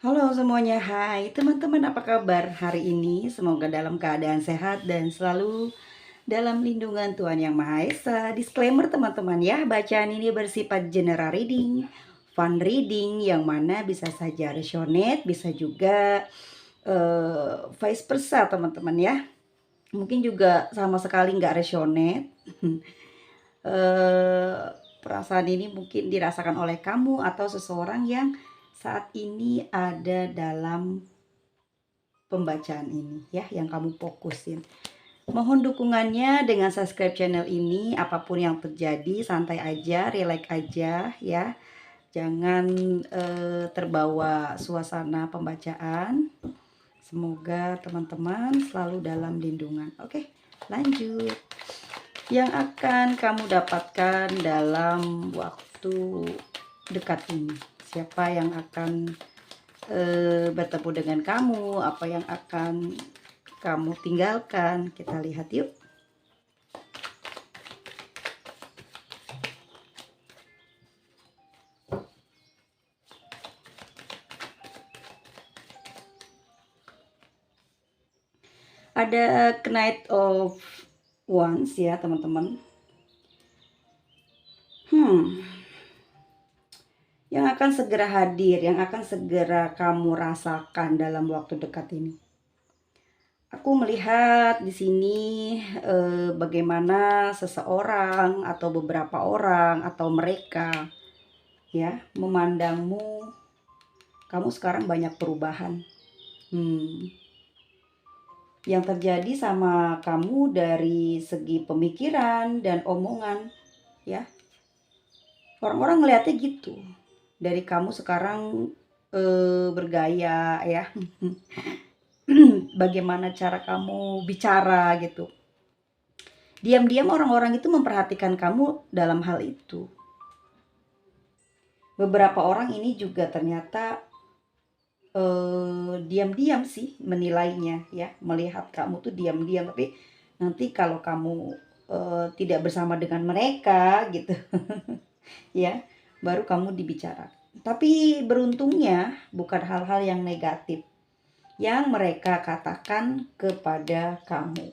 Halo semuanya, hai teman-teman, apa kabar hari ini? Semoga dalam keadaan sehat dan selalu dalam lindungan Tuhan Yang Maha Esa. Disclaimer teman-teman ya, bacaan ini bersifat general reading, fun reading, yang mana bisa saja resonate, bisa juga vice versa teman-teman ya. Mungkin juga sama sekali nggak resonate. eh, Perasaan ini mungkin dirasakan oleh kamu atau seseorang yang saat ini ada dalam pembacaan ini ya, yang kamu fokusin. Mohon dukungannya dengan subscribe channel ini. Apapun yang terjadi, santai aja, relax aja ya. Jangan terbawa suasana pembacaan. Semoga teman-teman selalu dalam lindungan. Oke, lanjut. Yang akan kamu dapatkan dalam waktu dekat ini. Siapa yang akan bertemu dengan kamu, apa yang akan kamu tinggalkan. Kita lihat yuk. Ada Knight of Wands ya teman-teman. Yang akan segera hadir, yang akan segera kamu rasakan dalam waktu dekat ini. Aku melihat di sini bagaimana seseorang atau beberapa orang atau mereka ya memandangmu. Kamu sekarang banyak perubahan. Yang terjadi sama kamu dari segi pemikiran dan omongan ya. Orang-orang ngeliatnya gitu. Dari kamu sekarang bergaya ya. Bagaimana cara kamu bicara gitu. Diam-diam orang-orang itu memperhatikan kamu dalam hal itu. Beberapa orang ini juga ternyata diam-diam sih menilainya ya, melihat kamu tuh diam-diam, tapi nanti kalau kamu tidak bersama dengan mereka gitu ya, baru kamu dibicarakan. Tapi beruntungnya bukan hal-hal yang negatif yang mereka katakan kepada kamu.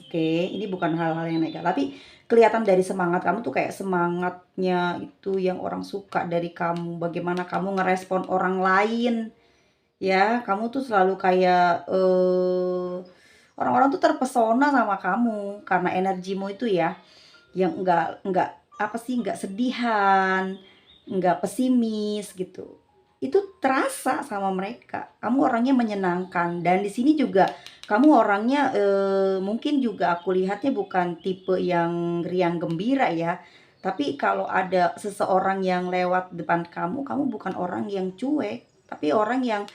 Oke, ini bukan hal-hal yang negatif, tapi kelihatan dari semangat kamu tuh kayak semangatnya itu yang orang suka dari kamu. Bagaimana kamu ngerespon orang lain, ya. Kamu tuh selalu kayak orang-orang tuh terpesona sama kamu karena energimu itu ya, yang enggak apa sih, enggak sedihan, enggak pesimis gitu. Itu terasa sama mereka. Kamu orangnya menyenangkan dan di sini juga kamu orangnya mungkin juga aku lihatnya bukan tipe yang riang gembira ya. Tapi kalau ada seseorang yang lewat depan kamu, kamu bukan orang yang cuek, tapi orang yang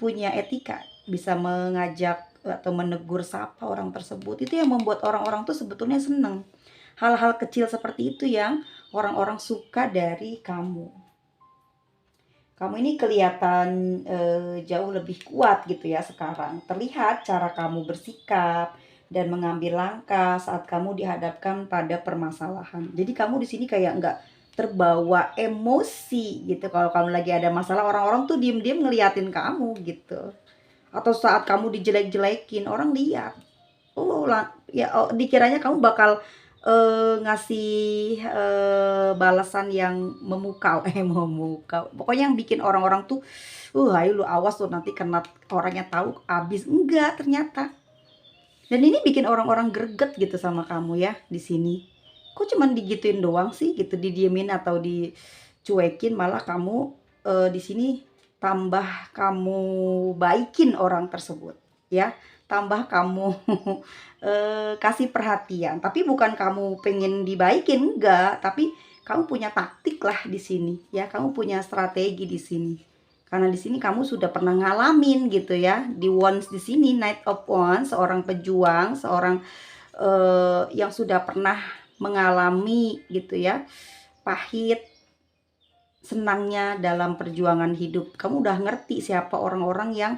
punya etika, bisa mengajak atau menegur sapa orang tersebut. Itu yang membuat orang-orang tuh sebetulnya seneng. Hal-hal kecil seperti itu yang orang-orang suka dari kamu. Kamu ini kelihatan jauh lebih kuat gitu ya sekarang. Terlihat cara kamu bersikap dan mengambil langkah saat kamu dihadapkan pada permasalahan. Jadi kamu di sini kayak nggak terbawa emosi gitu. Kalau kamu lagi ada masalah, orang-orang tuh diem-diem ngeliatin kamu gitu. Atau saat kamu dijelek-jelekin, orang lihat. Oh, ya, oh, dikiranya kamu bakal ngasih balasan yang memukau, memukau. Pokoknya yang bikin orang-orang tuh, ayo lu awas tuh nanti kena orangnya tahu abis. Enggak ternyata. Dan ini bikin orang-orang greget gitu sama kamu ya di sini. Kok cuman digituin doang sih gitu, didiemin atau dicuekin, malah kamu di sini tambah kamu baikin orang tersebut ya. Tambah kamu kasih perhatian, tapi bukan kamu pengen dibaikin, enggak, tapi kamu punya taktik lah di sini ya, kamu punya strategi di sini. Karena di sini kamu sudah pernah ngalamin gitu ya, di Wands di sini, Knight of Wands, seorang pejuang, seorang yang sudah pernah mengalami gitu ya, pahit, senangnya dalam perjuangan hidup. Kamu udah ngerti siapa orang-orang yang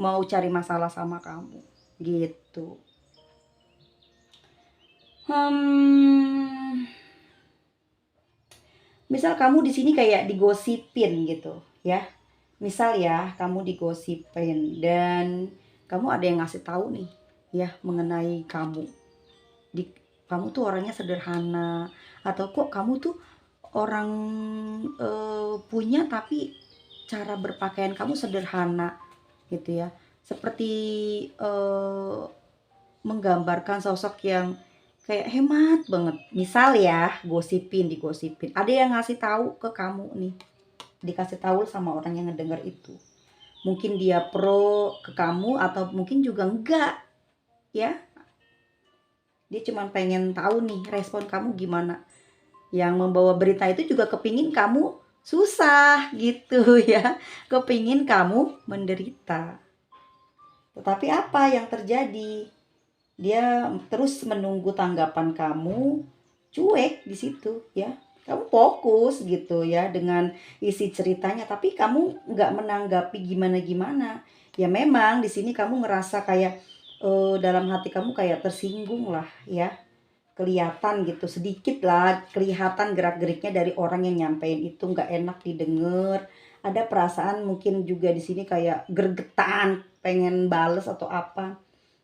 mau cari masalah sama kamu, gitu. Hmm, Misal kamu di sini kayak digosipin gitu ya. Misal ya, kamu digosipin dan kamu ada yang ngasih tahu nih ya mengenai kamu. Di, kamu tuh orangnya sederhana, atau kok kamu tuh orang punya tapi cara berpakaian kamu sederhana gitu ya. Seperti eh, menggambarkan sosok yang kayak hemat banget. Misal ya, digosipin. Ada yang ngasih tahu ke kamu nih, dikasih tahu sama orang yang ngedenger itu. Mungkin dia pro ke kamu atau mungkin juga enggak, ya. Dia cuma pengen tahu nih respon kamu gimana. Yang membawa berita itu juga kepingin kamu susah gitu ya. Kepingin kamu menderita. Tetapi apa yang terjadi? Dia terus menunggu tanggapan kamu, cuek di situ ya. Kamu fokus gitu ya dengan isi ceritanya, tapi kamu nggak menanggapi gimana-gimana. Ya memang di sini kamu ngerasa kayak dalam hati kamu kayak tersinggung lah ya. Kelihatan gitu sedikit lah, kelihatan gerak-geriknya dari orang yang nyampein itu nggak enak didengar. Ada perasaan mungkin juga di sini kayak gergetan, pengen bales atau apa.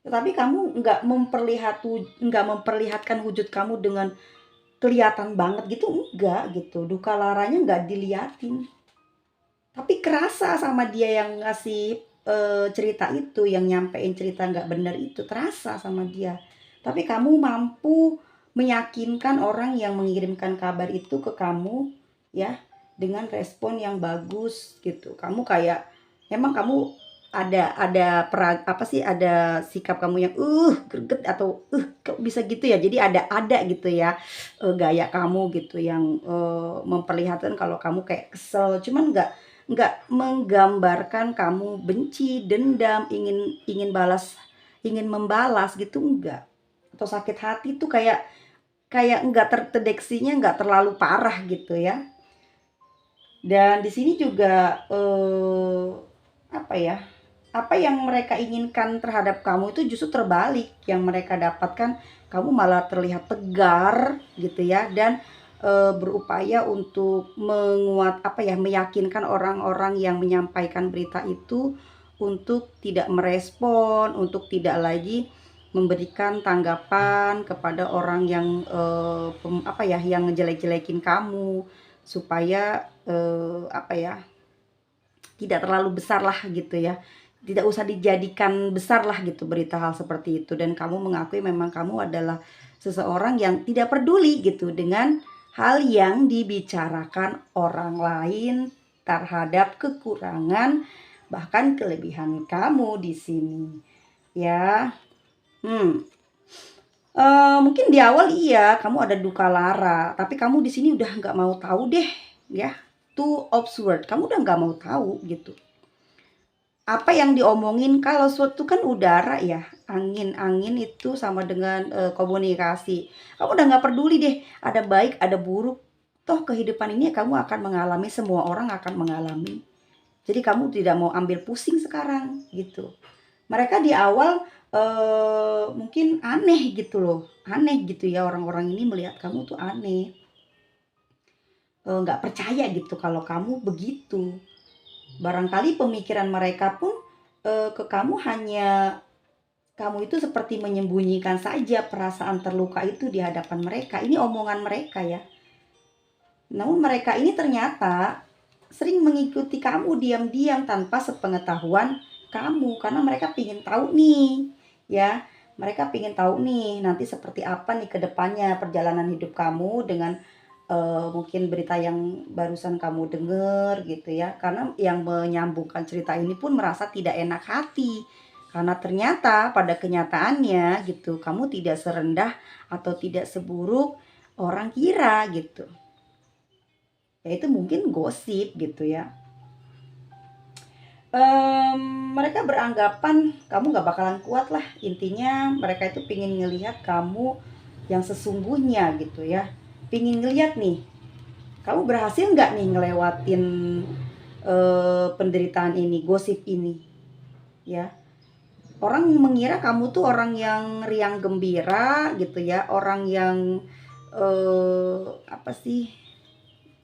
Tetapi kamu nggak memperlihatkan wujud kamu dengan kelihatan banget gitu, enggak gitu. Duka laranya nggak diliatin. Tapi kerasa sama dia yang ngasih cerita itu, yang nyampein cerita nggak bener itu, terasa sama dia. Tapi kamu mampu meyakinkan orang yang mengirimkan kabar itu ke kamu ya dengan respon yang bagus gitu. Kamu kayak emang kamu apa sih, ada sikap kamu yang greget atau kok bisa gitu ya. Jadi ada gitu ya gaya kamu gitu yang memperlihatkan kalau kamu kayak kesel. Cuman nggak menggambarkan kamu benci, dendam, ingin ingin balas, ingin membalas gitu, enggak. Atau sakit hati tuh kayak kayak enggak terdeteksinya, enggak terlalu parah gitu ya. Dan di sini juga apa ya? Apa yang mereka inginkan terhadap kamu itu justru terbalik. Yang mereka dapatkan kamu malah terlihat tegar gitu ya, dan berupaya untuk meyakinkan orang-orang yang menyampaikan berita itu untuk tidak merespon, untuk tidak lagi memberikan tanggapan kepada orang yang yang ngejelek-jelekin kamu, supaya tidak terlalu besar lah gitu ya. Tidak usah dijadikan besar lah gitu berita hal seperti itu, dan kamu mengakui memang kamu adalah seseorang yang tidak peduli gitu dengan hal yang dibicarakan orang lain terhadap kekurangan bahkan kelebihan kamu di sini ya. Mungkin di awal iya kamu ada duka lara, tapi kamu di sini udah nggak mau tahu deh ya. Two of Swords, kamu udah nggak mau tahu gitu apa yang diomongin. Kalau suatu kan udara ya, angin itu sama dengan komunikasi. Kamu udah nggak peduli deh, ada baik ada buruk, toh kehidupan ini kamu akan mengalami, semua orang akan mengalami. Jadi kamu tidak mau ambil pusing sekarang gitu. Mereka di awal mungkin aneh gitu loh, aneh gitu ya, orang-orang ini melihat kamu tuh aneh, nggak percaya gitu kalau kamu begitu. Barangkali pemikiran mereka pun ke kamu hanya kamu itu seperti menyembunyikan saja perasaan terluka itu di hadapan mereka. Ini omongan mereka ya. Namun mereka ini ternyata sering mengikuti kamu diam-diam tanpa sepengetahuan kamu, karena mereka pingin tahu nih ya. Mereka pingin tahu nih nanti seperti apa nih ke depannya perjalanan hidup kamu dengan mungkin berita yang barusan kamu dengar gitu ya. Karena yang menyambungkan cerita ini pun merasa tidak enak hati. Karena ternyata pada kenyataannya gitu, kamu tidak serendah atau tidak seburuk orang kira gitu. Ya itu mungkin gosip gitu ya. Mereka beranggapan kamu gak bakalan kuat lah. Intinya mereka itu pingin ngelihat kamu yang sesungguhnya gitu ya. Pingin ngelihat nih, kamu berhasil nggak nih ngelewatin penderitaan ini, gosip ini ya. Orang mengira kamu tuh orang yang riang gembira gitu ya, orang yang apa sih,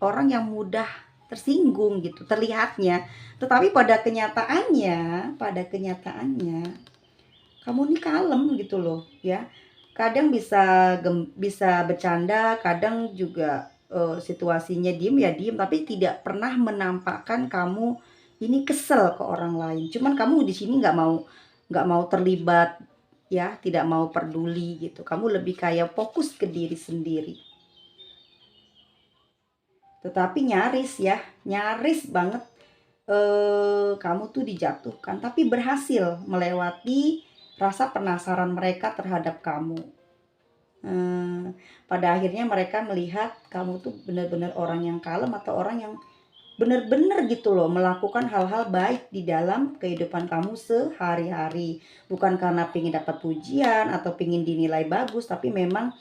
orang yang mudah tersinggung gitu terlihatnya. Tetapi pada kenyataannya kamu nih kalem gitu loh ya. Kadang bisa bercanda, kadang juga situasinya diem ya diem, tapi tidak pernah menampakkan kamu ini kesel ke orang lain. Cuman kamu di sini nggak mau terlibat ya, tidak mau peduli gitu. Kamu lebih kayak fokus ke diri sendiri. Tetapi nyaris banget kamu tuh dijatuhkan, tapi berhasil melewati rasa penasaran mereka terhadap kamu. Pada akhirnya mereka melihat kamu tuh benar-benar orang yang kalem atau orang yang benar-benar gitu loh melakukan hal-hal baik di dalam kehidupan kamu sehari-hari. Bukan karena pengen dapat pujian atau pengen dinilai bagus, tapi memang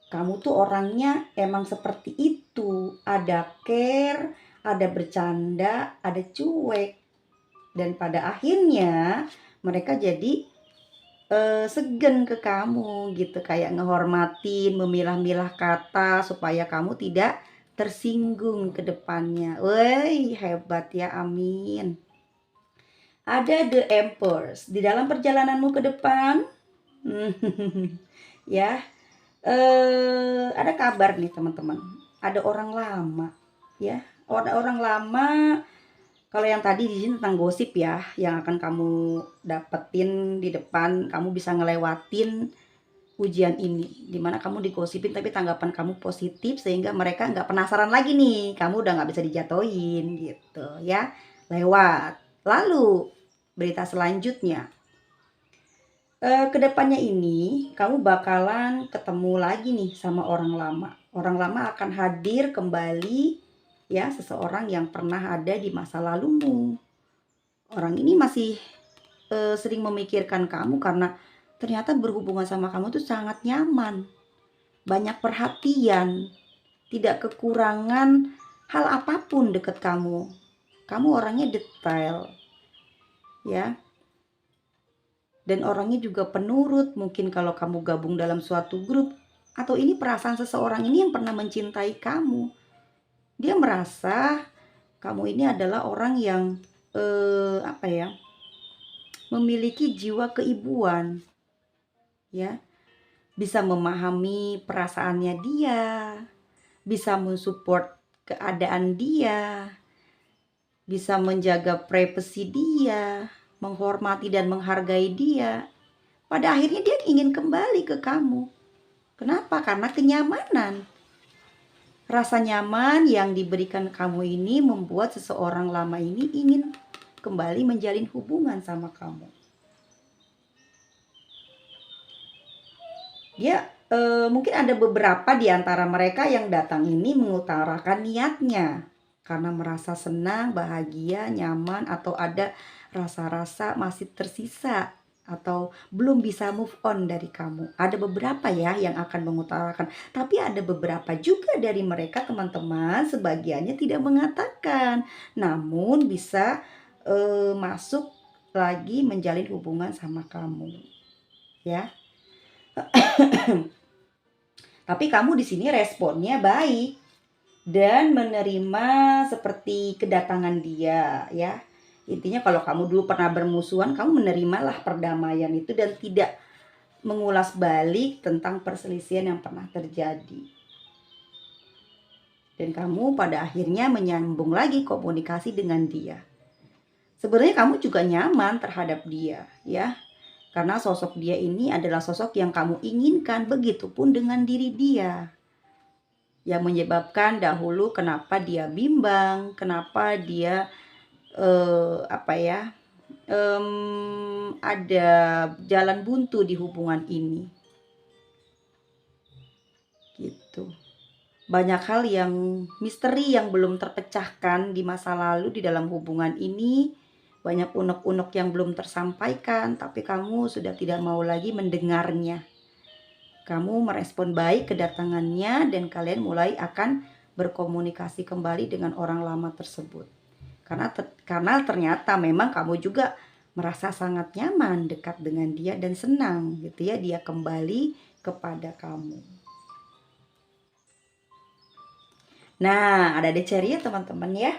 kamu tuh orangnya emang seperti itu. Ada care, ada bercanda, ada cuek. Dan pada akhirnya mereka jadi segen ke kamu gitu, kayak ngehormatin, memilah-milah kata supaya kamu tidak tersinggung ke depannya. Woi, hebat ya, amin. Ada the emperors di dalam perjalananmu ke depan. Ya, ada kabar nih teman-teman. Ada orang lama, ya. Ada orang lama. Kalau yang tadi di sini tentang gosip ya, yang akan kamu dapetin di depan, kamu bisa ngelewatin ujian ini, dimana kamu digosipin tapi tanggapan kamu positif sehingga mereka nggak penasaran lagi nih, kamu udah nggak bisa dijatoin gitu ya, lewat. Lalu berita selanjutnya, kedepannya ini kamu bakalan ketemu lagi nih sama orang lama. Orang lama akan hadir kembali ya, seseorang yang pernah ada di masa lalumu. Orang ini masih sering memikirkan kamu karena ternyata berhubungan sama kamu tuh sangat nyaman, banyak perhatian, tidak kekurangan hal apapun deket kamu. Kamu orangnya detail, ya. Dan orangnya juga penurut. Mungkin kalau kamu gabung dalam suatu grup, atau ini perasaan seseorang ini yang pernah mencintai kamu. Dia merasa kamu ini adalah orang yang memiliki jiwa keibuan, ya, bisa memahami perasaannya dia, bisa mensupport keadaan dia, bisa menjaga privasi dia, menghormati dan menghargai dia. Pada akhirnya dia ingin kembali ke kamu. Kenapa? Karena kenyamanan. Rasa nyaman yang diberikan kamu ini membuat seseorang lama ini ingin kembali menjalin hubungan sama kamu. Dia mungkin ada beberapa di antara mereka yang datang ini mengutarakan niatnya karena merasa senang, bahagia, nyaman, atau ada rasa-rasa masih tersisa atau belum bisa move on dari kamu. Ada beberapa ya yang akan mengutarakan, tapi ada beberapa juga dari mereka teman-teman, sebagiannya tidak mengatakan, namun bisa masuk lagi menjalin hubungan sama kamu, ya. Tapi kamu di sini responnya baik dan menerima seperti kedatangan dia, ya. Intinya kalau kamu dulu pernah bermusuhan, kamu menerimalah perdamaian itu dan tidak mengulas balik tentang perselisihan yang pernah terjadi. Dan kamu pada akhirnya menyambung lagi komunikasi dengan dia. Sebenarnya kamu juga nyaman terhadap dia, ya. Karena sosok dia ini adalah sosok yang kamu inginkan, begitupun dengan diri dia. Yang menyebabkan dahulu kenapa dia bimbang, kenapa dia ada jalan buntu di hubungan ini. Gitu. Banyak hal yang misteri yang belum terpecahkan di masa lalu di dalam hubungan ini. Banyak unek-unek yang belum tersampaikan, tapi kamu sudah tidak mau lagi mendengarnya. Kamu merespon baik kedatangannya dan kalian mulai akan berkomunikasi kembali dengan orang lama tersebut. Karena ternyata memang kamu juga merasa sangat nyaman dekat dengan dia dan senang gitu ya, dia kembali kepada kamu. Nah, ada The Chariot teman-teman ya.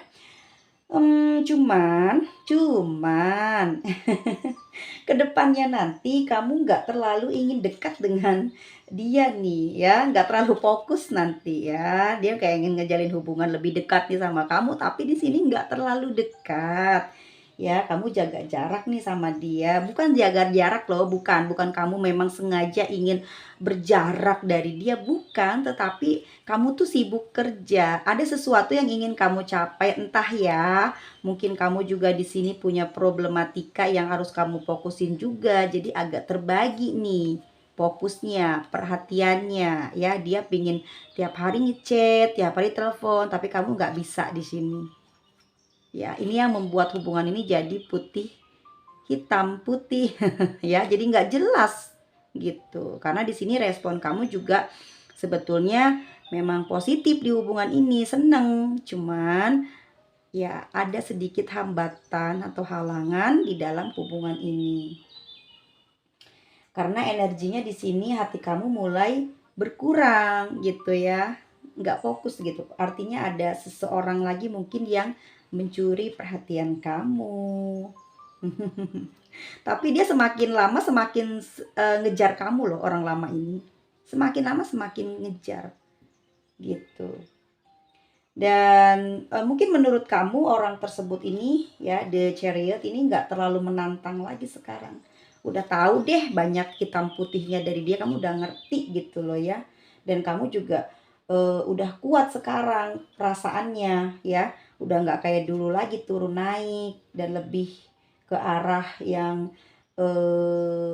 Cuman kedepannya nanti kamu nggak terlalu ingin dekat dengan dia nih ya, nggak terlalu fokus nanti ya. Dia kayak ingin ngejalin hubungan lebih dekat nih sama kamu, tapi di sini nggak terlalu dekat. Ya, kamu jaga jarak nih sama dia. Bukan jaga jarak loh, bukan kamu memang sengaja ingin berjarak dari dia, bukan, tetapi kamu tuh sibuk kerja. Ada sesuatu yang ingin kamu capai, entah ya. Mungkin kamu juga di sini punya problematika yang harus kamu fokusin juga. Jadi agak terbagi nih fokusnya, perhatiannya ya. Dia pingin tiap hari ngechat, tiap hari telepon, tapi kamu nggak bisa di sini. Ya, ini yang membuat hubungan ini jadi putih, hitam, putih ya. Jadi nggak jelas gitu. Karena di sini respon kamu juga sebetulnya memang positif di hubungan ini, seneng. Cuman ya ada sedikit hambatan atau halangan di dalam hubungan ini. Karena energinya di sini hati kamu mulai berkurang gitu ya. Nggak fokus gitu. Artinya ada seseorang lagi mungkin yang mencuri perhatian kamu. Tapi dia semakin lama semakin ngejar kamu loh, orang lama ini. Semakin lama semakin ngejar gitu. Dan mungkin menurut kamu orang tersebut ini ya, The Chariot ini nggak terlalu menantang lagi sekarang. Udah tahu deh banyak hitam putihnya dari dia, kamu udah ngerti gitu loh ya. Dan kamu juga udah kuat sekarang perasaannya ya. Udah nggak kayak dulu lagi turun naik dan lebih ke arah yang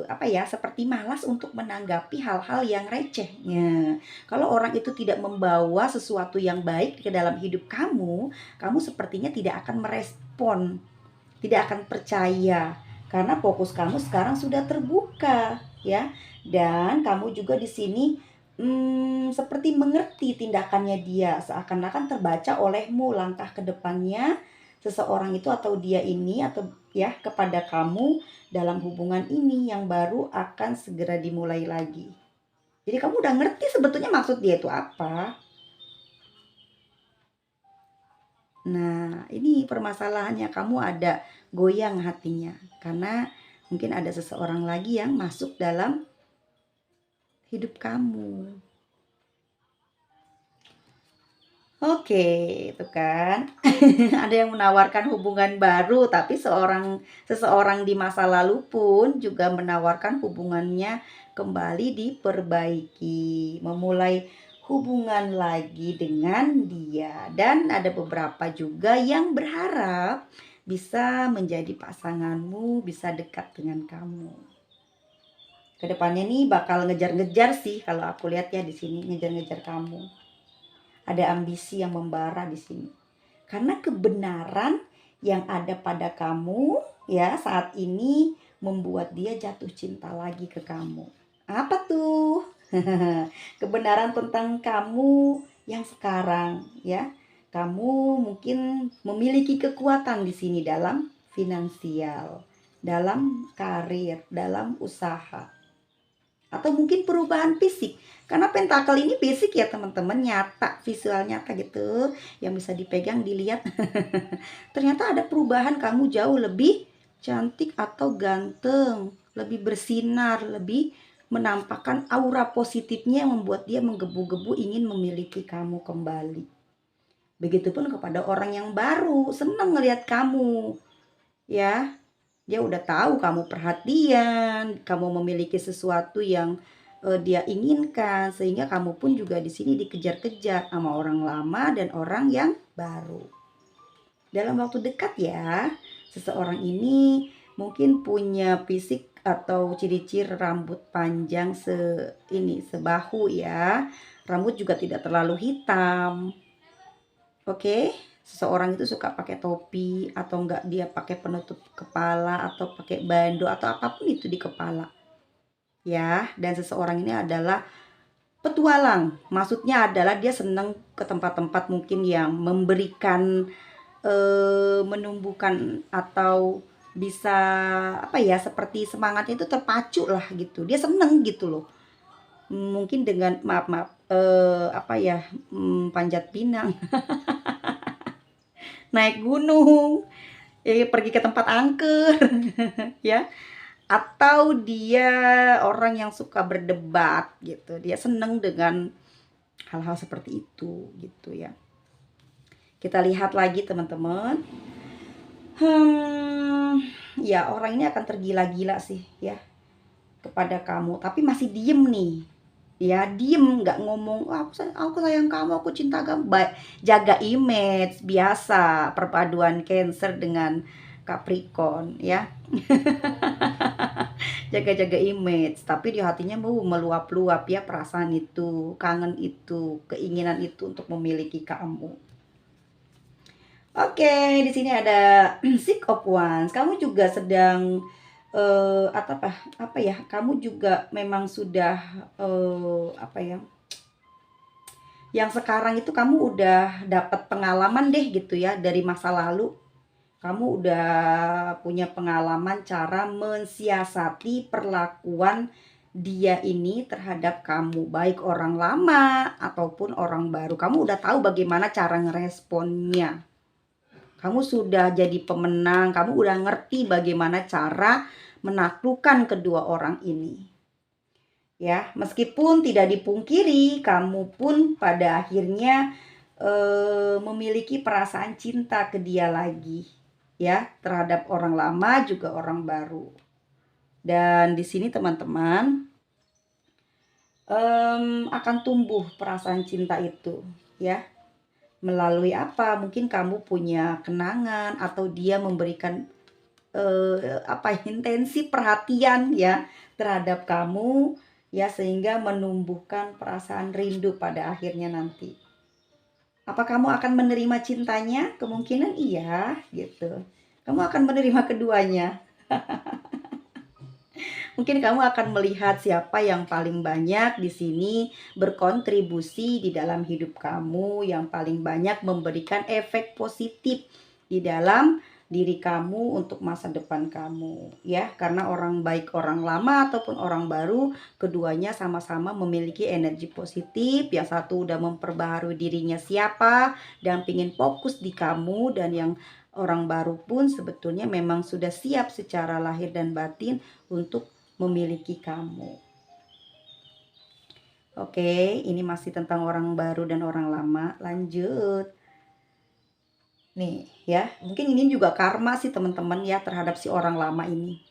apa ya, seperti malas untuk menanggapi hal-hal yang recehnya. Kalau orang itu tidak membawa sesuatu yang baik ke dalam hidup kamu, kamu sepertinya tidak akan merespon, tidak akan percaya. Karena fokus kamu sekarang sudah terbuka, ya. Dan kamu juga di sini seperti mengerti tindakannya dia, seakan-akan terbaca olehmu langkah ke depannya seseorang itu atau dia ini atau ya kepada kamu dalam hubungan ini yang baru akan segera dimulai lagi. Jadi kamu udah ngerti sebetulnya maksud dia itu apa. Nah, ini permasalahannya, kamu ada goyang hatinya karena mungkin ada seseorang lagi yang masuk dalam hidup kamu. Oke, itu kan. Ada yang menawarkan hubungan baru, tapi seseorang di masa lalu pun juga menawarkan hubungannya kembali diperbaiki, memulai hubungan lagi dengan dia. Dan ada beberapa juga yang berharap bisa menjadi pasanganmu, bisa dekat dengan kamu. Kedepannya nih bakal ngejar-ngejar sih kalau aku lihat ya di sini, ngejar-ngejar kamu. Ada ambisi yang membara di sini. Karena kebenaran yang ada pada kamu ya saat ini membuat dia jatuh cinta lagi ke kamu. Apa tuh? Kebenaran tentang kamu yang sekarang ya. Kamu mungkin memiliki kekuatan di sini dalam finansial, dalam karir, dalam usaha, atau mungkin perubahan fisik. Karena pentakel ini fisik ya teman-teman, nyata, visual nyata gitu, yang bisa dipegang, dilihat. Ternyata ada perubahan, kamu jauh lebih cantik atau ganteng, lebih bersinar, lebih menampakkan aura positifnya yang membuat dia menggebu-gebu ingin memiliki kamu kembali. Begitupun kepada orang yang baru, senang ngelihat kamu ya. Dia udah tahu kamu perhatian, kamu memiliki sesuatu yang dia inginkan, sehingga kamu pun juga di sini dikejar-kejar sama orang lama dan orang yang baru. Dalam waktu dekat ya, seseorang ini mungkin punya fisik atau ciri-ciri rambut panjang sebahu ya. Rambut juga tidak terlalu hitam. Oke, seseorang itu suka pakai topi atau enggak dia pakai penutup kepala atau pakai bando atau apapun itu di kepala. Ya, dan seseorang ini adalah petualang. Maksudnya adalah dia senang ke tempat-tempat mungkin yang memberikan menumbuhkan atau bisa apa ya, seperti semangatnya itu terpacu lah gitu. Dia seneng gitu loh. mungkin dengan maaf, apa ya, panjat pinang, naik gunung, pergi ke tempat angker, ya. Atau dia orang yang suka berdebat gitu, dia seneng dengan hal-hal seperti itu, gitu ya. Kita lihat lagi teman-teman. Ya orang ini akan tergila-gila sih ya kepada kamu, tapi masih diem nih. Ya diem, nggak ngomong, "Wah, aku sayang kamu, aku cinta kamu." Jaga image, biasa perpaduan Cancer dengan Capricorn ya. Jaga-jaga image, tapi di hatinya mau meluap-luap ya perasaan itu, kangen itu, keinginan itu untuk memiliki kamu. Oke, di sini ada Six of Wands. Kamu juga sedang apa ya? Kamu juga memang sudah apa ya? Yang sekarang itu kamu udah dapat pengalaman deh gitu ya dari masa lalu. Kamu udah punya pengalaman cara mensiasati perlakuan dia ini terhadap kamu, baik orang lama ataupun orang baru. Kamu udah tahu bagaimana cara ngeresponnya. Kamu sudah jadi pemenang, kamu udah ngerti bagaimana cara menaklukkan kedua orang ini. Ya, meskipun tidak dipungkiri, kamu pun pada akhirnya memiliki perasaan cinta ke dia lagi, ya, terhadap orang lama juga orang baru. Dan di sini teman-teman akan tumbuh perasaan cinta itu, ya. Melalui apa? Mungkin kamu punya kenangan atau dia memberikan apa intensi perhatian ya terhadap kamu ya sehingga menumbuhkan perasaan rindu pada akhirnya nanti. Apa kamu akan menerima cintanya? Kemungkinan iya gitu. Kamu akan menerima keduanya. Mungkin kamu akan melihat siapa yang paling banyak di sini berkontribusi di dalam hidup kamu, yang paling banyak memberikan efek positif di dalam diri kamu untuk masa depan kamu ya, karena orang baik orang lama ataupun orang baru keduanya sama-sama memiliki energi positif. Yang satu udah memperbaharui dirinya siapa dan pingin fokus di kamu, dan yang orang baru pun sebetulnya memang sudah siap secara lahir dan batin untuk memiliki kamu. Oke, ini masih tentang orang baru dan orang lama. Lanjut. Nih ya, mungkin ini juga karma sih teman-teman ya terhadap si orang lama ini.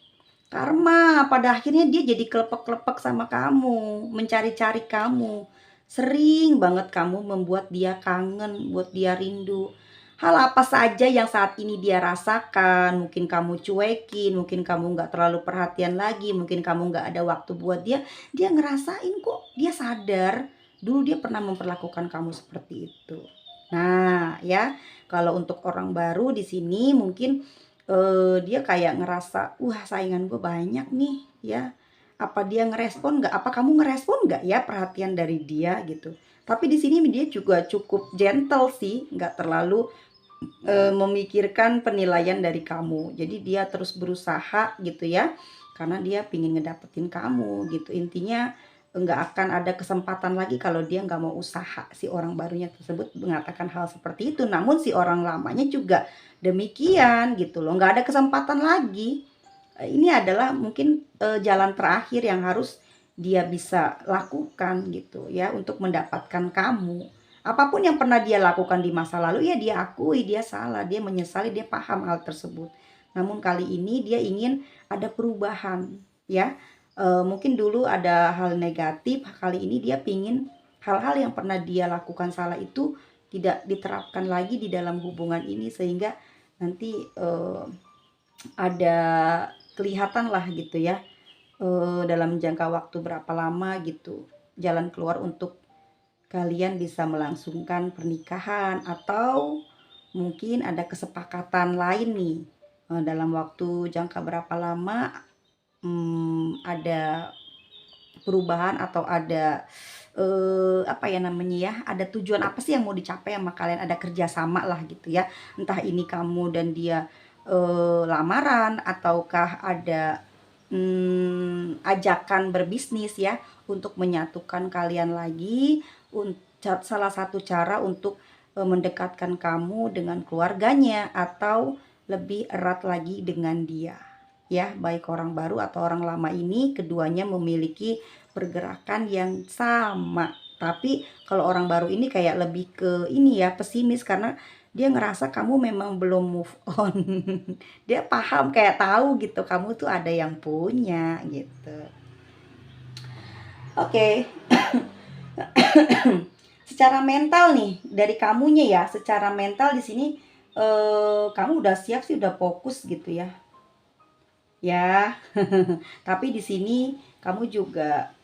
Karma, pada akhirnya dia jadi kelepek-kelepek sama kamu, mencari-cari kamu. Sering banget kamu membuat dia kangen, buat dia rindu. Hal apa saja yang saat ini dia rasakan, mungkin kamu cuekin, mungkin kamu nggak terlalu perhatian lagi, mungkin kamu nggak ada waktu buat dia ngerasain kok, dia sadar, dulu dia pernah memperlakukan kamu seperti itu. Nah ya, kalau untuk orang baru di sini mungkin dia kayak ngerasa, "Wah saingan gue banyak nih ya, apa dia ngerespon nggak? Apa kamu ngerespon nggak ya perhatian dari dia?" Gitu. Tapi di sini dia juga cukup gentle sih, nggak terlalu memikirkan penilaian dari kamu. Jadi dia terus berusaha gitu ya, karena dia pingin ngedapetin kamu gitu. Intinya nggak akan ada kesempatan lagi kalau dia nggak mau usaha, si orang barunya tersebut mengatakan hal seperti itu. Namun si orang lamanya juga demikian gitu loh, nggak ada kesempatan lagi. Ini adalah mungkin jalan terakhir yang harus dia bisa lakukan gitu ya untuk mendapatkan kamu. Apapun yang pernah dia lakukan di masa lalu ya dia akui dia salah, dia menyesali, dia paham hal tersebut. Namun kali ini dia ingin ada perubahan ya. Mungkin dulu ada hal negatif, kali ini dia pingin hal-hal yang pernah dia lakukan salah itu tidak diterapkan lagi di dalam hubungan ini, sehingga nanti ada kelihatan lah gitu ya dalam jangka waktu berapa lama gitu jalan keluar untuk kalian bisa melangsungkan pernikahan, atau mungkin ada kesepakatan lain nih dalam waktu jangka berapa lama ada perubahan atau ada apa ya namanya ya, ada tujuan apa sih yang mau dicapai sama kalian, ada kerjasama lah gitu ya, entah ini kamu dan dia lamaran ataukah ada ajakan berbisnis ya untuk menyatukan kalian lagi. Salah satu cara untuk mendekatkan kamu dengan keluarganya atau lebih erat lagi dengan dia. Ya, baik orang baru atau orang lama ini, keduanya memiliki pergerakan yang sama. Tapi kalau orang baru ini kayak lebih ke ini ya, pesimis karena dia ngerasa kamu memang belum move on. Dia paham, kayak tahu gitu kamu tuh ada yang punya gitu. Oke. Secara mental nih dari kamunya ya, secara mental di sini kamu udah siap sih, udah fokus gitu ya. Ya. Tapi di sini kamu juga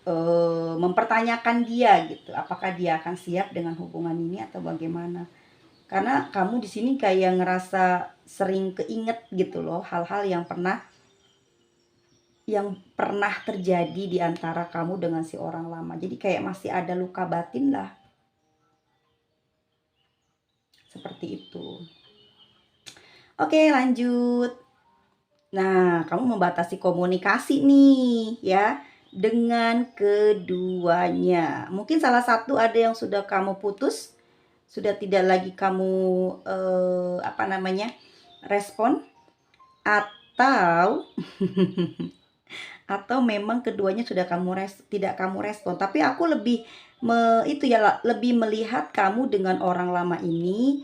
mempertanyakan dia gitu, apakah dia akan siap dengan hubungan ini atau bagaimana. Karena kamu di sini kayak ngerasa sering keinget gitu loh hal-hal yang pernah terjadi di antara kamu dengan si orang lama. Jadi kayak masih ada luka batin lah. Seperti itu. Oke, lanjut. Nah, kamu membatasi komunikasi nih ya dengan keduanya. Mungkin salah satu ada yang sudah kamu putus, sudah tidak lagi kamu apa namanya? Respon, atau atau memang keduanya sudah tidak kamu respon. Tapi aku lebih itu ya, lebih melihat kamu dengan orang lama ini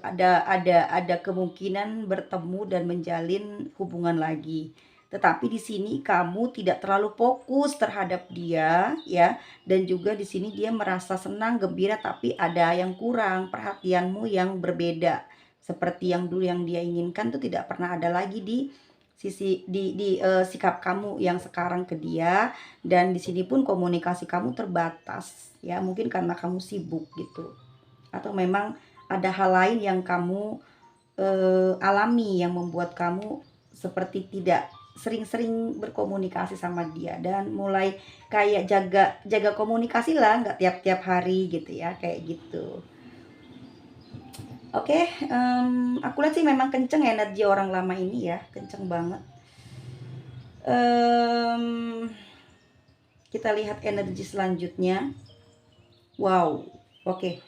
ada kemungkinan bertemu dan menjalin hubungan lagi. Tetapi di sini kamu tidak terlalu fokus terhadap dia ya, dan juga di sini dia merasa senang, gembira, tapi ada yang kurang, perhatianmu yang berbeda. Seperti yang dulu yang dia inginkan tuh tidak pernah ada lagi di sikap kamu yang sekarang ke dia, dan di sini pun komunikasi kamu terbatas ya, mungkin karena kamu sibuk gitu. Atau memang ada hal lain yang kamu alami yang membuat kamu seperti tidak sering-sering berkomunikasi sama dia, dan mulai kayak jaga komunikasi lah, nggak tiap-tiap hari gitu ya, kayak gitu. Oke, aku lihat sih memang kenceng energi orang lama ini ya, kenceng banget. Kita lihat energi selanjutnya. Wow, oke.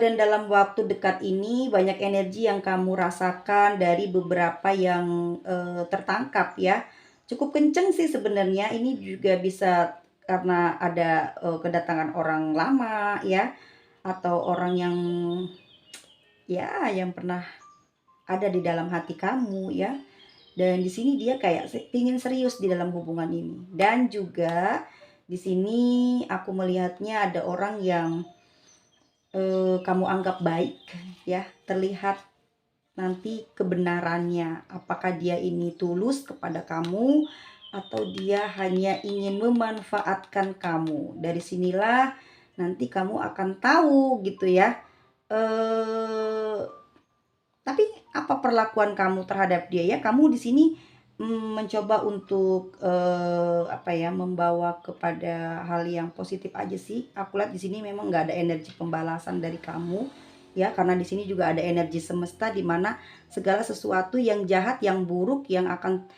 Dan dalam waktu dekat ini banyak energi yang kamu rasakan dari beberapa yang tertangkap ya. Cukup kenceng sih sebenarnya. Ini juga bisa karena ada kedatangan orang lama ya, atau orang yang ya yang pernah ada di dalam hati kamu ya. Dan di sini dia kayak ingin serius di dalam hubungan ini. Dan juga di sini aku melihatnya ada orang yang kamu anggap baik ya, terlihat nanti kebenarannya, apakah dia ini tulus kepada kamu atau dia hanya ingin memanfaatkan kamu. Dari sinilah nanti kamu akan tahu gitu ya. Tapi apa perlakuan kamu terhadap dia ya? Kamu di sini mencoba untuk apa ya, membawa kepada hal yang positif aja sih. Aku lihat di sini memang nggak ada energi pembalasan dari kamu ya, karena di sini juga ada energi semesta di mana segala sesuatu yang jahat, yang buruk, yang akan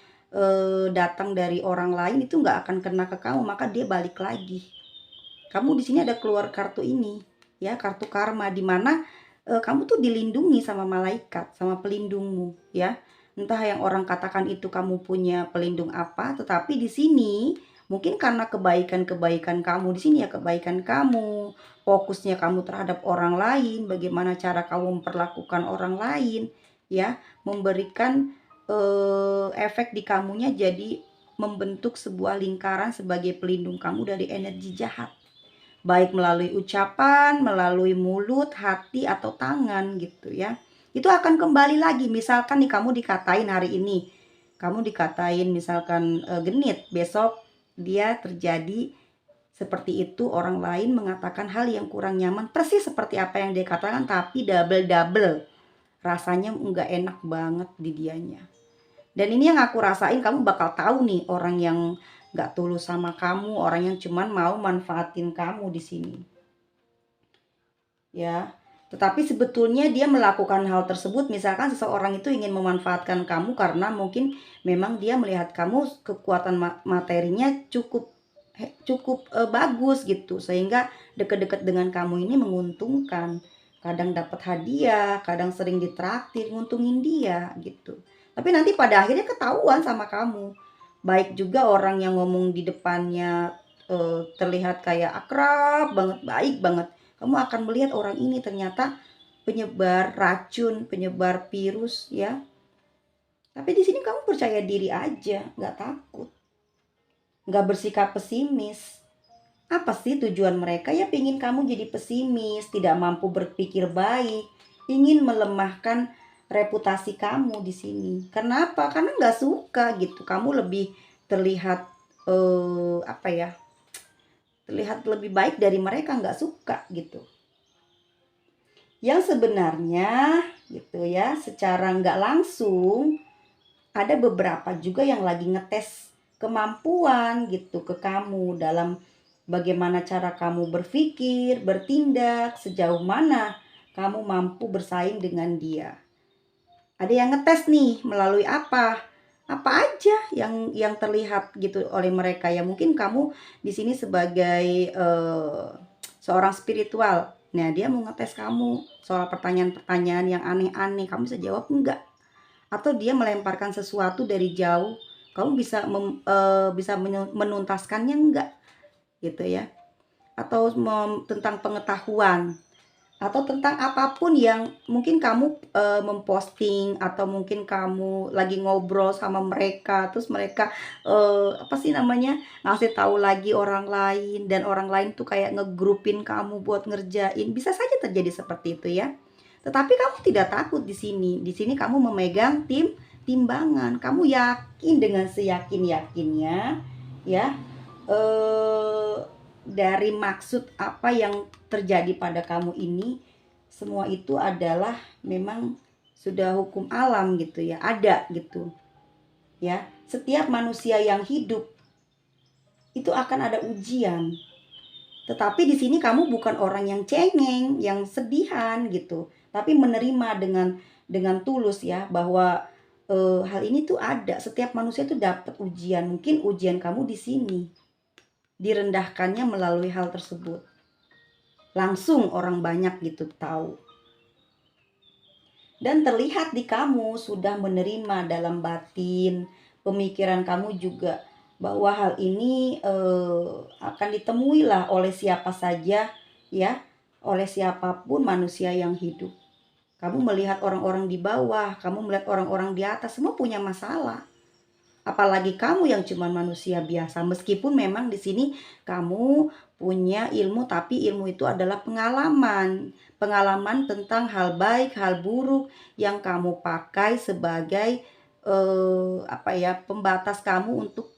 datang dari orang lain itu nggak akan kena ke kamu, maka dia balik lagi. Kamu di sini ada keluar kartu ini ya, kartu karma, di mana kamu tuh dilindungi sama malaikat, sama pelindungmu ya. Entah yang orang katakan itu kamu punya pelindung apa, tetapi di sini mungkin karena kebaikan-kebaikan kamu di sini ya, kebaikan kamu, fokusnya kamu terhadap orang lain, bagaimana cara kamu memperlakukan orang lain ya, memberikan efek di kamunya, jadi membentuk sebuah lingkaran sebagai pelindung kamu dari energi jahat. Baik melalui ucapan, melalui mulut, hati, atau tangan gitu ya. Itu akan kembali lagi. Misalkan nih kamu dikatain hari ini, kamu dikatain misalkan genit, besok dia terjadi seperti itu, orang lain mengatakan hal yang kurang nyaman persis seperti apa yang dia katakan, tapi double rasanya nggak enak banget di dianya. Dan ini yang aku rasain, kamu bakal tahu nih orang yang gak tulus sama kamu, orang yang cuman mau manfaatin kamu di sini. Ya, Tetapi sebetulnya dia melakukan hal tersebut, misalkan seseorang itu ingin memanfaatkan kamu karena mungkin memang dia melihat kamu kekuatan materinya cukup bagus gitu, sehingga deket-deket dengan kamu ini menguntungkan. Kadang dapat hadiah, kadang sering ditraktir, nguntungin dia gitu. Tapi nanti pada akhirnya ketahuan sama kamu. Baik juga orang yang ngomong di depannya terlihat kayak akrab banget, baik banget. Kamu akan melihat orang ini ternyata penyebar racun, penyebar virus ya. Tapi di sini kamu percaya diri aja, nggak takut, nggak bersikap pesimis. Apa sih tujuan mereka? Ya pingin kamu jadi pesimis, tidak mampu berpikir baik, ingin melemahkan reputasi kamu di sini. Kenapa? Karena nggak suka gitu. Kamu lebih terlihat apa ya? Terlihat lebih baik dari mereka, nggak suka gitu. Yang sebenarnya gitu ya, secara nggak langsung ada beberapa juga yang lagi ngetes kemampuan gitu ke kamu dalam bagaimana cara kamu berpikir, bertindak, sejauh mana kamu mampu bersaing dengan dia. Ada yang ngetes nih melalui apa? Apa aja yang terlihat gitu oleh mereka ya. Mungkin kamu di sini sebagai seorang spiritual. Nah, dia mau ngetes kamu soal pertanyaan-pertanyaan yang aneh-aneh. Kamu bisa jawab enggak? Atau dia melemparkan sesuatu dari jauh, kamu bisa bisa menuntaskannya enggak? Gitu ya. Atau tentang pengetahuan atau tentang apapun yang mungkin kamu memposting atau mungkin kamu lagi ngobrol sama mereka terus mereka apa sih namanya ngasih tahu lagi orang lain dan orang lain tuh kayak ngegrupin kamu buat ngerjain, bisa saja terjadi seperti itu ya. Tetapi kamu tidak takut di sini. Di sini kamu memegang timbangan. Kamu yakin dengan seyakin-yakinnya ya eh dari maksud apa yang terjadi pada kamu ini, semua itu adalah memang sudah hukum alam gitu ya, ada gitu ya. Setiap manusia yang hidup itu akan ada ujian. Tetapi di sini kamu bukan orang yang cengeng, yang sedihan gitu, tapi menerima dengan tulus ya bahwa hal ini tuh ada. Setiap manusia tuh dapat ujian. Mungkin ujian kamu di sini direndahkannya melalui hal tersebut. Langsung orang banyak gitu tahu. Dan terlihat di kamu sudah menerima dalam batin, pemikiran kamu juga bahwa hal ini akan ditemui lah oleh siapa saja ya, oleh siapapun manusia yang hidup. Kamu melihat orang-orang di bawah, kamu melihat orang-orang di atas, semua punya masalah. Apalagi kamu yang cuma manusia biasa, meskipun memang di sini kamu punya ilmu, tapi ilmu itu adalah pengalaman. Pengalaman tentang hal baik, hal buruk yang kamu pakai sebagai apa ya, pembatas kamu untuk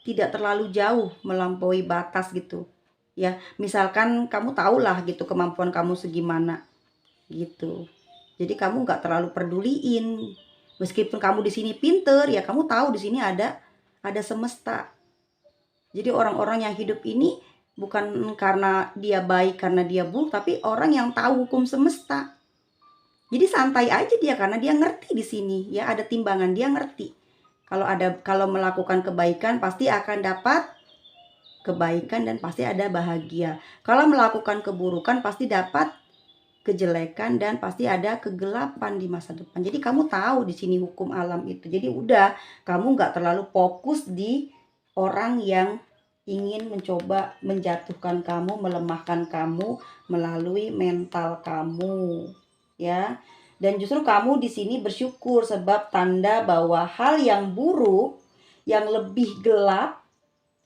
tidak terlalu jauh melampaui batas gitu. Ya, misalkan kamu tahulah gitu kemampuan kamu segimana gitu. Jadi kamu nggak terlalu peduliin. Meskipun kamu di sini pinter, ya kamu tahu di sini ada semesta. Jadi orang-orang yang hidup ini bukan karena dia baik, karena dia buruk, tapi orang yang tahu hukum semesta. Jadi santai aja dia karena dia ngerti di sini, ya ada timbangan, dia ngerti. Kalau melakukan kebaikan pasti akan dapat kebaikan dan pasti ada bahagia. Kalau melakukan keburukan pasti dapat kejelekan dan pasti ada kegelapan di masa depan. Jadi kamu tahu di sini hukum alam itu. Jadi udah kamu nggak terlalu fokus di orang yang ingin mencoba menjatuhkan kamu, melemahkan kamu melalui mental kamu, ya. Dan justru kamu di sini bersyukur sebab tanda bahwa hal yang buruk, yang lebih gelap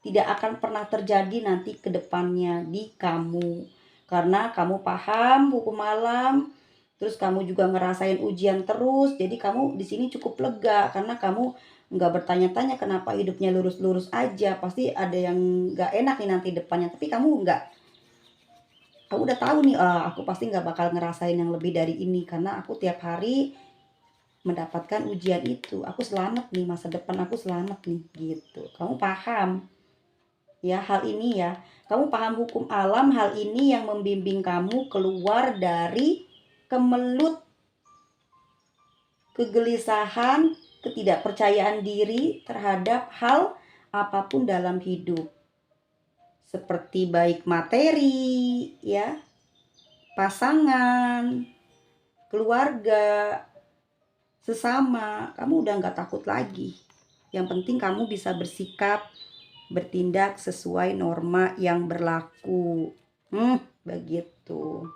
tidak akan pernah terjadi nanti ke depannya di kamu. Karena kamu paham hukum alam, terus kamu juga ngerasain ujian terus, jadi kamu di sini cukup lega karena kamu nggak bertanya-tanya kenapa hidupnya lurus-lurus aja, pasti ada yang nggak enak nih nanti depannya. Tapi kamu udah tahu nih, aku pasti nggak bakal ngerasain yang lebih dari ini karena aku tiap hari mendapatkan ujian itu. Aku selamat nih, masa depan aku selamat nih, gitu. Kamu paham Ya, hal ini ya. Kamu paham hukum alam, hal ini yang membimbing kamu keluar dari kemelut, kegelisahan, ketidakpercayaan diri terhadap hal apapun dalam hidup. Seperti baik materi, ya, pasangan, keluarga, sesama. Kamu udah nggak takut lagi. Yang penting kamu bisa bersikap, bertindak sesuai norma yang berlaku. Begitu.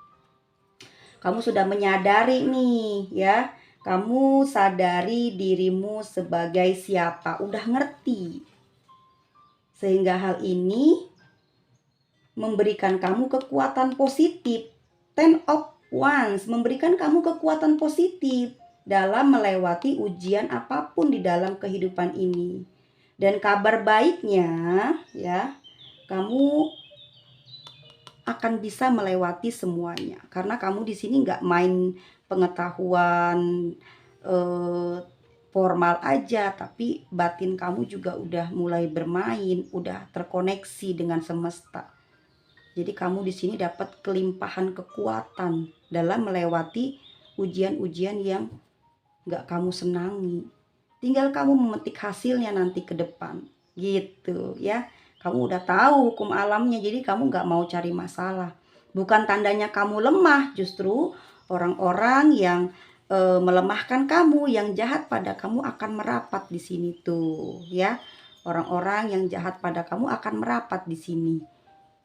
Kamu sudah menyadari nih ya. Kamu sadari dirimu sebagai siapa. Udah ngerti. Sehingga hal ini memberikan kamu kekuatan positif. 10 of Wands memberikan kamu kekuatan positif dalam melewati ujian apapun di dalam kehidupan ini. Dan kabar baiknya ya, kamu akan bisa melewati semuanya karena kamu di sini nggak main pengetahuan formal aja, tapi batin kamu juga udah mulai bermain, udah terkoneksi dengan semesta. Jadi kamu di sini dapat kelimpahan kekuatan dalam melewati ujian-ujian yang nggak kamu senangi. Tinggal kamu memetik hasilnya nanti ke depan, gitu ya. Kamu udah tahu hukum alamnya, jadi kamu nggak mau cari masalah. Bukan tandanya kamu lemah, justru orang-orang yang melemahkan kamu, yang jahat pada kamu akan merapat di sini tuh, ya. Orang-orang yang jahat pada kamu akan merapat di sini.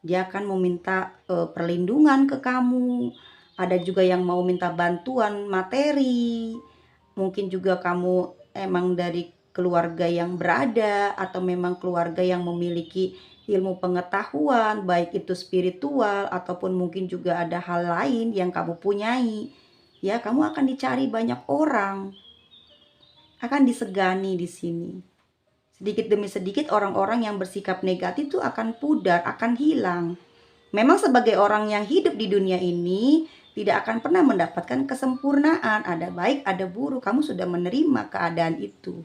Dia akan meminta perlindungan ke kamu. Ada juga yang mau minta bantuan materi. Mungkin juga kamu emang dari keluarga yang berada atau memang keluarga yang memiliki ilmu pengetahuan, baik itu spiritual ataupun mungkin juga ada hal lain yang kamu punyai. Ya, kamu akan dicari banyak orang. Akan disegani di sini. Sedikit demi sedikit orang-orang yang bersikap negatif itu akan pudar, akan hilang. Memang sebagai orang yang hidup di dunia ini tidak akan pernah mendapatkan kesempurnaan. Ada baik, ada buruk. Kamu sudah menerima keadaan itu.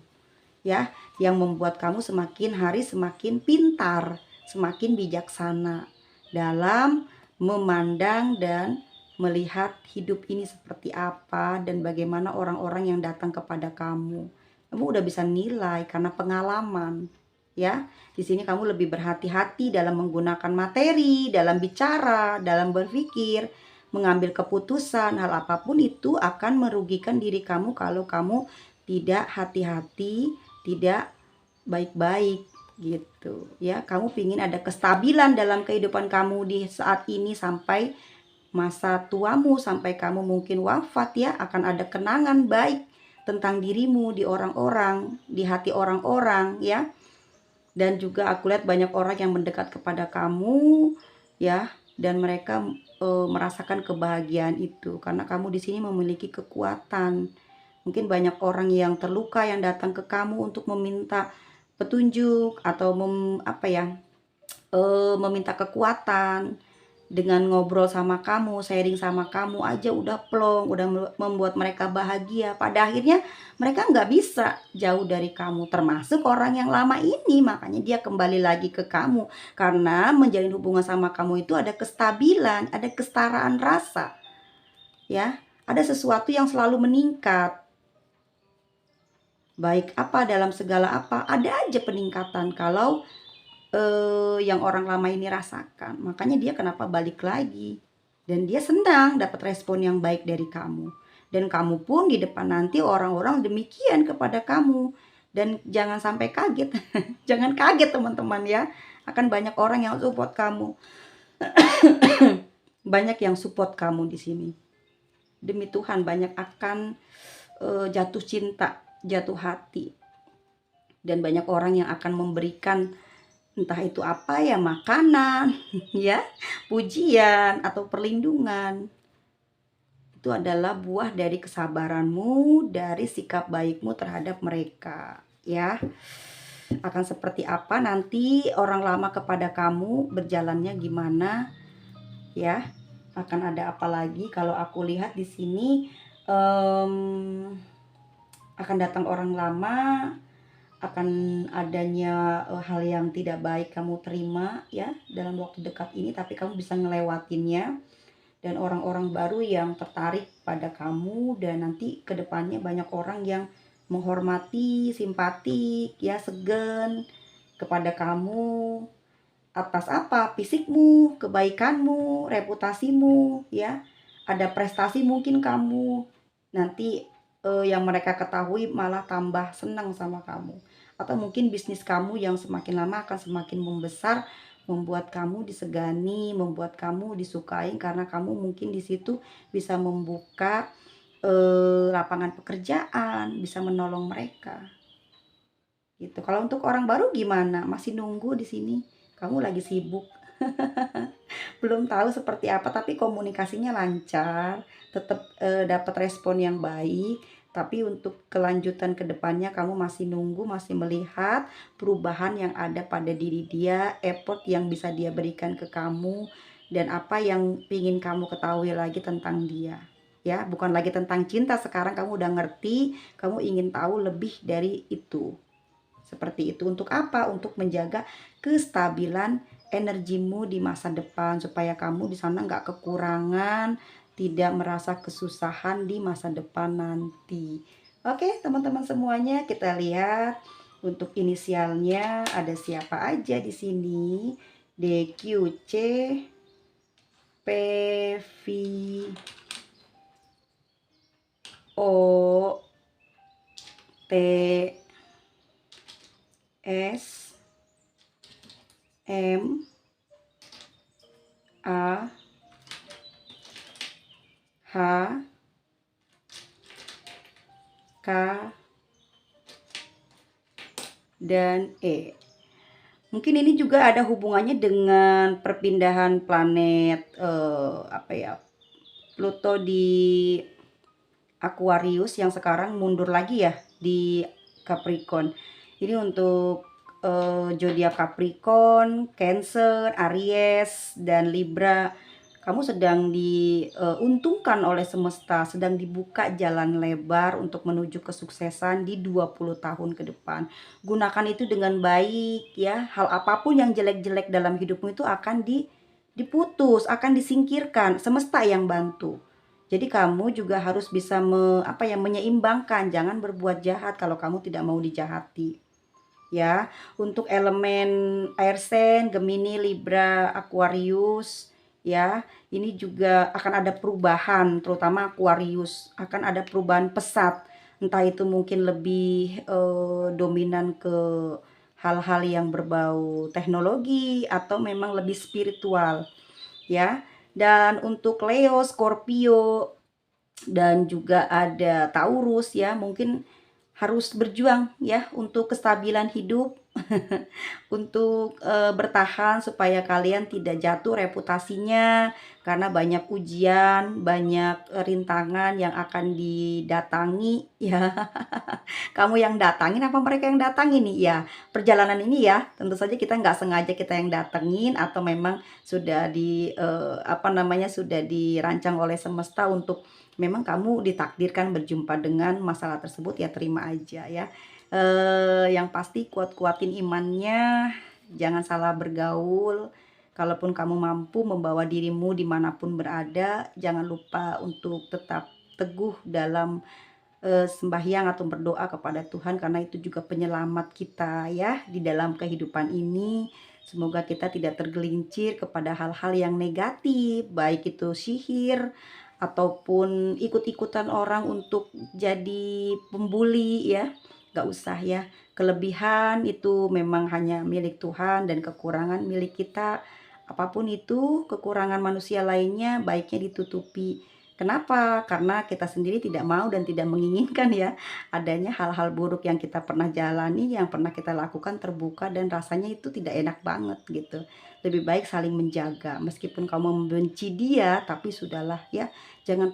Ya, yang membuat kamu semakin hari semakin pintar, semakin bijaksana dalam memandang dan melihat hidup ini seperti apa dan bagaimana orang-orang yang datang kepada kamu. Kamu udah bisa nilai karena pengalaman. Ya, di sini kamu lebih berhati-hati dalam menggunakan materi, dalam bicara, dalam berpikir, mengambil keputusan. Hal apapun itu akan merugikan diri kamu kalau kamu tidak hati-hati, tidak baik-baik gitu ya. Kamu pingin ada kestabilan dalam kehidupan kamu di saat ini sampai masa tuamu, sampai kamu mungkin wafat ya. Akan ada kenangan baik tentang dirimu di orang-orang, di hati orang-orang ya. Dan juga aku lihat banyak orang yang mendekat kepada kamu ya, dan mereka merasakan kebahagiaan itu karena kamu di sini memiliki kekuatan. Mungkin banyak orang yang terluka yang datang ke kamu untuk meminta petunjuk atau meminta kekuatan. Dengan ngobrol sama kamu, sharing sama kamu aja udah plong, udah membuat mereka bahagia. Pada akhirnya mereka nggak bisa jauh dari kamu, termasuk orang yang lama ini. Makanya dia kembali lagi ke kamu karena menjalin hubungan sama kamu itu ada kestabilan, ada kesetaraan rasa, ya. Ada sesuatu yang selalu meningkat. Baik apa dalam segala apa, ada aja peningkatan kalau yang orang lama ini rasakan. Makanya dia kenapa balik lagi. Dan dia senang dapat respon yang baik dari kamu. Dan kamu pun di depan nanti orang-orang demikian kepada kamu. Dan jangan sampai kaget. Jangan kaget teman-teman ya. Akan banyak orang yang support kamu. Banyak yang support kamu di sini. Demi Tuhan banyak akan jatuh cinta, jatuh hati. Dan banyak orang yang akan memberikan entah itu apa ya, makanan, ya, pujian atau perlindungan. Itu adalah buah dari kesabaranmu, dari sikap baikmu terhadap mereka, ya. Akan seperti apa nanti orang lama kepada kamu, berjalannya gimana, ya. Akan ada apa lagi kalau aku lihat di sini akan datang orang lama, akan adanya hal yang tidak baik kamu terima ya dalam waktu dekat ini, tapi kamu bisa ngelewatinnya, dan orang-orang baru yang tertarik pada kamu, dan nanti kedepannya banyak orang yang menghormati, simpatik ya, segan kepada kamu atas apa? Fisikmu, kebaikanmu, reputasimu ya. Ada prestasi mungkin kamu. Nanti yang mereka ketahui malah tambah senang sama kamu. Atau mungkin bisnis kamu yang semakin lama akan semakin membesar, membuat kamu disegani, membuat kamu disukai, karena kamu mungkin di situ bisa membuka lapangan pekerjaan, bisa menolong mereka. Gitu. Kalau untuk orang baru gimana? Masih nunggu di sini? Kamu lagi sibuk. Belum tahu seperti apa, tapi komunikasinya lancar, tetap dapat respon yang baik. Tapi untuk kelanjutan ke depannya kamu masih nunggu, masih melihat perubahan yang ada pada diri dia, effort yang bisa dia berikan ke kamu, dan apa yang ingin kamu ketahui lagi tentang dia. Ya, bukan lagi tentang cinta, sekarang kamu udah ngerti, kamu ingin tahu lebih dari itu. Seperti itu. Untuk apa? Untuk menjaga kestabilan energimu di masa depan, supaya kamu di sana nggak kekurangan, tidak merasa kesusahan di masa depan nanti. Oke, teman-teman semuanya, kita lihat untuk inisialnya ada siapa aja di sini. D, Q, C, P, V, O, T, S, M, A, H, K, dan E. Mungkin ini juga ada hubungannya dengan perpindahan planet Pluto di Aquarius yang sekarang mundur lagi ya di Capricorn. Ini untuk zodiak Capricorn, Cancer, Aries, dan Libra. Kamu sedang diuntungkan oleh semesta, sedang dibuka jalan lebar untuk menuju kesuksesan di 20 tahun ke depan. Gunakan itu dengan baik ya. Hal apapun yang jelek-jelek dalam hidupmu itu akan diputus, akan disingkirkan, semesta yang bantu. Jadi kamu juga harus bisa menyeimbangkan, jangan berbuat jahat kalau kamu tidak mau dijahati. Ya, untuk elemen air sen, Gemini, Libra, Aquarius, ya, ini juga akan ada perubahan, terutama Aquarius akan ada perubahan pesat. Entah itu mungkin lebih dominan ke hal-hal yang berbau teknologi atau memang lebih spiritual, ya. Dan untuk Leo, Scorpio, dan juga ada Taurus ya, mungkin harus berjuang ya untuk kestabilan hidup, untuk bertahan supaya kalian tidak jatuh reputasinya, karena banyak ujian, banyak rintangan yang akan didatangi ya. Kamu yang datangin apa mereka yang datangin nih? Ya, perjalanan ini ya, tentu saja kita nggak sengaja kita yang datengin, atau memang sudah sudah dirancang oleh semesta untuk memang kamu ditakdirkan berjumpa dengan masalah tersebut, ya terima aja ya. Yang pasti kuat-kuatin imannya, jangan salah bergaul. Kalaupun kamu mampu membawa dirimu dimanapun berada, jangan lupa untuk tetap teguh dalam sembahyang atau berdoa kepada Tuhan, karena itu juga penyelamat kita ya di dalam kehidupan ini. Semoga kita tidak tergelincir kepada hal-hal yang negatif, baik itu sihir ataupun ikut-ikutan orang untuk jadi pembuli ya. Gak usah ya. Kelebihan itu memang hanya milik Tuhan dan kekurangan milik kita. Apapun itu, kekurangan manusia lainnya baiknya ditutupi. Kenapa? Karena kita sendiri tidak mau dan tidak menginginkan ya adanya hal-hal buruk yang kita pernah jalani, yang pernah kita lakukan terbuka, dan rasanya itu tidak enak banget gitu. Lebih baik saling menjaga. Meskipun kamu membenci dia, tapi sudahlah ya. Jangan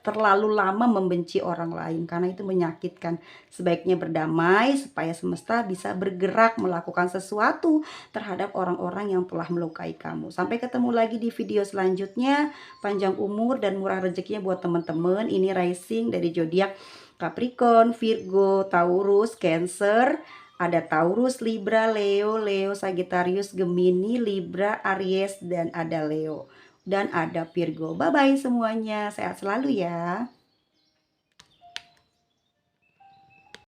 terlalu lama membenci orang lain, karena itu menyakitkan. Sebaiknya berdamai supaya semesta bisa bergerak melakukan sesuatu terhadap orang-orang yang telah melukai kamu. Sampai ketemu lagi di video selanjutnya. Panjang umur dan murah rezekinya buat teman-teman. Ini rising dari zodiak Capricorn, Virgo, Taurus, Cancer, Ada Taurus, Libra, Leo, Sagittarius, Gemini, Libra, Aries, dan ada Leo. Dan ada Virgo. Bye-bye semuanya. Sehat selalu ya.